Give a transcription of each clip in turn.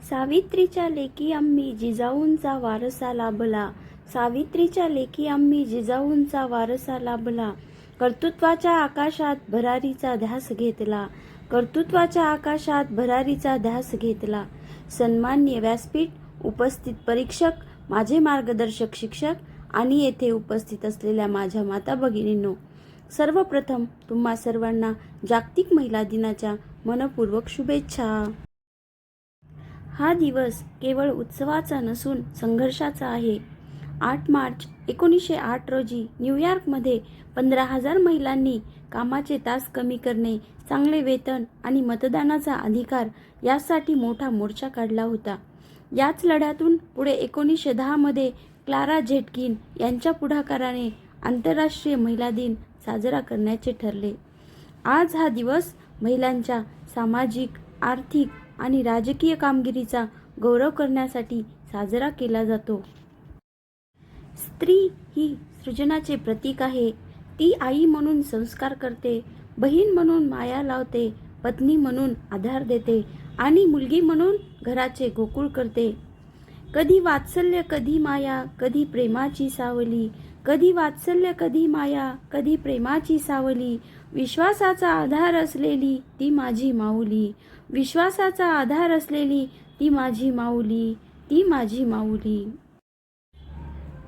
सावित्रीच्या लेकी आम्ही जिजाऊंचा वारसा लाभला. सावित्रीच्या लेकी आम्ही जिजाऊंचा वारसा लाभला. कर्तृत्वाच्या आकाशात भरारीचा ध्यास घेतला. कर्तृत्वाच्या आकाशात भरारीचा ध्यास घेतला. सन्माननीय व्यासपीठ, उपस्थित परीक्षक, माझे मार्गदर्शक शिक्षक आणि येथे उपस्थित असलेल्या माझ्या माता भगिनींनो, सर्वप्रथम तुम्हा सर्वांना जागतिक महिला दिनाच्या मनपूर्वक शुभेच्छा. हा दिवस केवळ उत्सवाचा नसून संघर्षाचा आहे. 8 मार्च 1908 रोजी न्यूयॉर्कमध्ये 15,000 महिलांनी कामाचे तास कमी करणे, चांगले वेतन आणि मतदानाचा अधिकार यासाठी मोठा मोर्चा काढला होता. याच लढ्यातून पुढे 1910 मध्ये क्लारा झेटकिन यांच्या पुढाकाराने आंतरराष्ट्रीय महिला दिन साजरा करण्याचे ठरले. आज हा दिवस महिलांच्या सामाजिक, आर्थिक आणि राजकीय कामगिरीचा गौरव करण्यासाठी साजरा केला जातो. स्त्री ही सृजनाचे प्रतीक आहे. ती आई म्हणून संस्कार करते, बहीण म्हणून माया लावते, पत्नी म्हणून आधार देते आणि मुलगी म्हणून घराचे गोकुळ करते. कधी वात्सल्य, कधी माया, कधी प्रेमाची सावली. कधी वात्सल्य, कधी माया, कधी प्रेमाची सावली. विश्वासाचा आधार असलेली ती माझी माऊली. विश्वासाचा आधार असलेली ती माझी माऊली, ती माझी माऊली.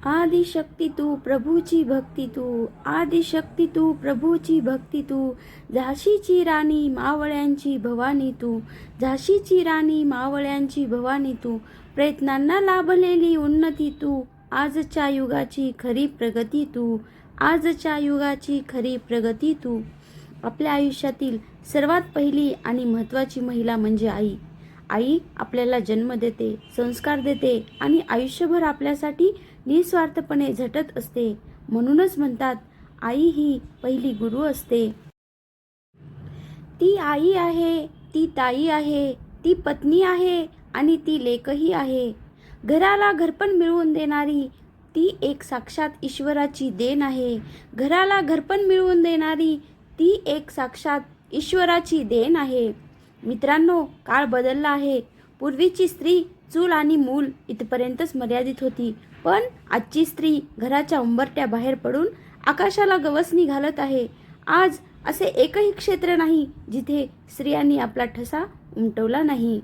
आदिशक्ती तू, प्रभूची भक्ती तू. आदिशक्ती तू, प्रभूची भक्ती तू. झाशीची राणी, मावळ्यांची भवानी तू. झाशीची राणी, मावळ्यांची भवानी तू. प्रयत्नांना लाभलेली उन्नती तू. आजच्या युगाची खरी प्रगती तू. आजच्या युगाची खरी प्रगती तू. आपल्या आयुष्यातील सर्वात पहिली आणि महत्त्वाची महिला म्हणजे आई. आई आपल्याला जन्म देते, संस्कार देते आणि आयुष्यभर आपल्यासाठी निस्वार्थपणे झटत असते. म्हणूनच म्हणतात, आई ही पहिली गुरु असते. ती आई आहे, ती ताई आहे, ती पत्नी आहे आणि ती लेकही आहे. घराला घरपण मिळवून देणारी ती एक साक्षात ईश्वराची देण आहे. घराला घरपण मिळवून देणारी ती एक साक्षात ईश्वराची देण आहे. मित्रांनो, काळ बदलला आहे. पूर्वीची स्त्री चूल आणि मूल इथपर्यंतच मर्यादित होती, पण आजची स्त्री घराच्या उंबरट्या बाहेर पडून आकाशाला गवसणी घालत आहे. आज असे एकही क्षेत्र नाही जिथे स्त्रियांनी आपला ठसा उमटवला नाही.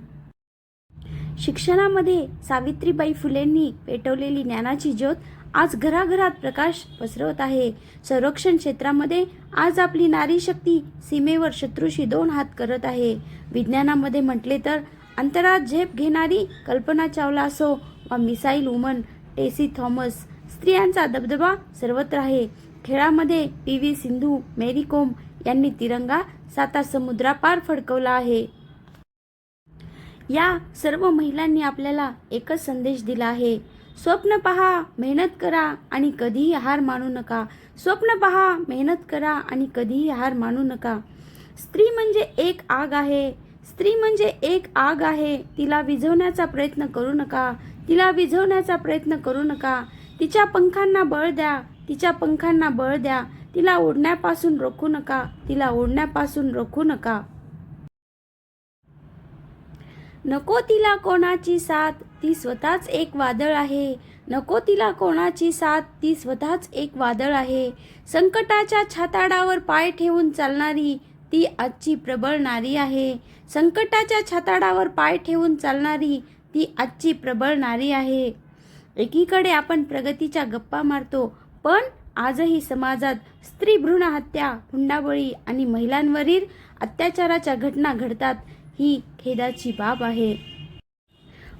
शिक्षणामध्ये सावित्रीबाई फुलेंनी पेटवलेली ज्ञानाची ज्योत आज घराघरात प्रकाश पसरवत आहे. संरक्षण क्षेत्रामध्ये आज आपली नारी शक्ती सीमेवर शत्रूशी 2 हात करत आहे. विज्ञानामध्ये म्हटले तर अंतराळात झेप घेणारी कल्पना चावला असो वा मिसाईल वुमन टेसी थॉमस, स्त्रियांचा दबदबा सर्वत्र आहे. खेळामध्ये PV सिंधू, मेरी कोम यांनी तिरंगा 7 समुद्रापार फडकवला आहे. या सर्व महिलांनी आपल्याला एकच संदेश दिला आहे. स्वप्न पहा, मेहनत करा आणि कधीही हार मानू नका. स्वप्न पहा, मेहनत करा आणि कधीही हार मानू नका. स्त्री म्हणजे एक आग आहे. स्त्री म्हणजे एक आग आहे. तिला विझवण्याचा प्रयत्न करू नका. तिला विझवण्याचा प्रयत्न करू नका. तिच्या पंखांना बळ द्या. तिच्या पंखांना बळ द्या. तिला उडण्यापासून रोखू नका. तिला उडण्यापासून रोखू नका. नको तिला कोणाची साथ, ती स्वतःच एक वादळ आहे. नको तिला कोणाची साथ, ती स्वतःच एक वादळ आहे. संकटाच्या छाताडावर पाय ठेवून चालणारी ती आजची प्रबळ नारी आहे. संकटाच्या छाताडावर पाय ठेवून चालणारी ती आजची प्रबळ नारी आहे. एकीकडे आपण प्रगतीच्या गप्पा मारतो, पण आजही समाजात स्त्री भ्रूण हत्या, हुंडाबळी आणि महिलांवरील अत्याचाराच्या घटना घडतात. ही खेदाची बाब आहे.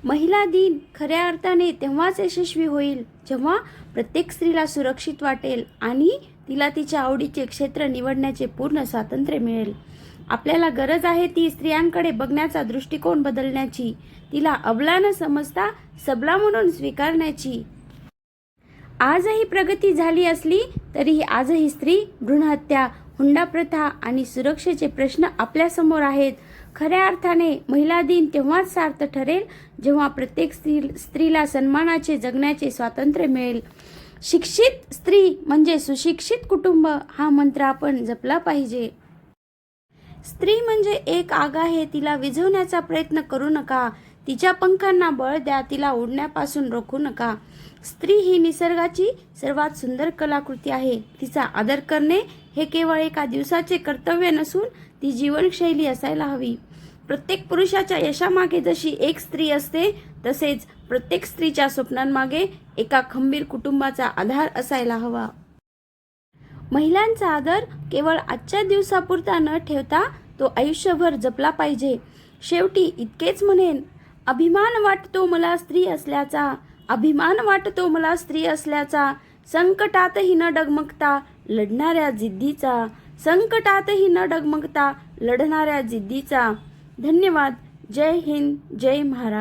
महिला दिन खऱ्या अर्थाने तेव्हाच यशस्वी होईल जेव्हा प्रत्येक स्त्रीला सुरक्षित वाटेल आणि तिला तिच्या आवडीचे क्षेत्र निवडण्याचे पूर्ण स्वातंत्र्य मिळेल. आपल्याला गरज आहे ती स्त्रियांकडे बघण्याचा दृष्टिकोन बदलण्याची, तिला अबला न समजता सबला म्हणून स्वीकारण्याची. आजही प्रगती झाली असली तरीही आजही स्त्री भ्रूणहत्या, हुंडा प्रथा आणि सुरक्षेचे प्रश्न आपल्यासमोर आहेत. खऱ्या अर्थाने महिला दिन तेव्हाच सार्थ ठरेल जेव्हा प्रत्येक स्त्रीला सन्मानाचे जगण्याचे स्वातंत्र्य मिळेल. शिक्षित स्त्री म्हणजे सुशिक्षित कुटुंब हा मंत्र आपण जपला पाहिजे. स्त्री म्हणजे एक आग आहे. तिला विझवण्याचा प्रयत्न करू नका. तिच्या पंखांना बळ द्या, तिला उडण्यापासून रोखू नका. स्त्री ही निसर्गाची सर्वात सुंदर कलाकृती आहे. तिचा आदर करणे हे केवळ एका दिवसाचे कर्तव्य नसून ती जीवनशैली असायला हवी. प्रत्येक पुरुषाच्या यशामागे जशी एक स्त्री असते, तसेच प्रत्येक स्त्रीच्या स्वप्नांमागे एका खंबीर कुटुंबाचा आधार असायला हवा. महिलांचा आदर केवळ आजच्या दिवसापुरता न ठेवता तो आयुष्यभर जपला पाहिजे. शेवटी इतकेच म्हणेन, अभिमान वाटतो मला स्त्री असल्याचा, अभिमान वाटतो मला स्त्री असल्याचा, संकटातही न डगमगता लढणाऱ्या जिद्दीचा, संकटातही न डगमगता लढणाऱ्या जिद्दीचा. धन्यवाद. जय हिंद, जय महाराष्ट्र.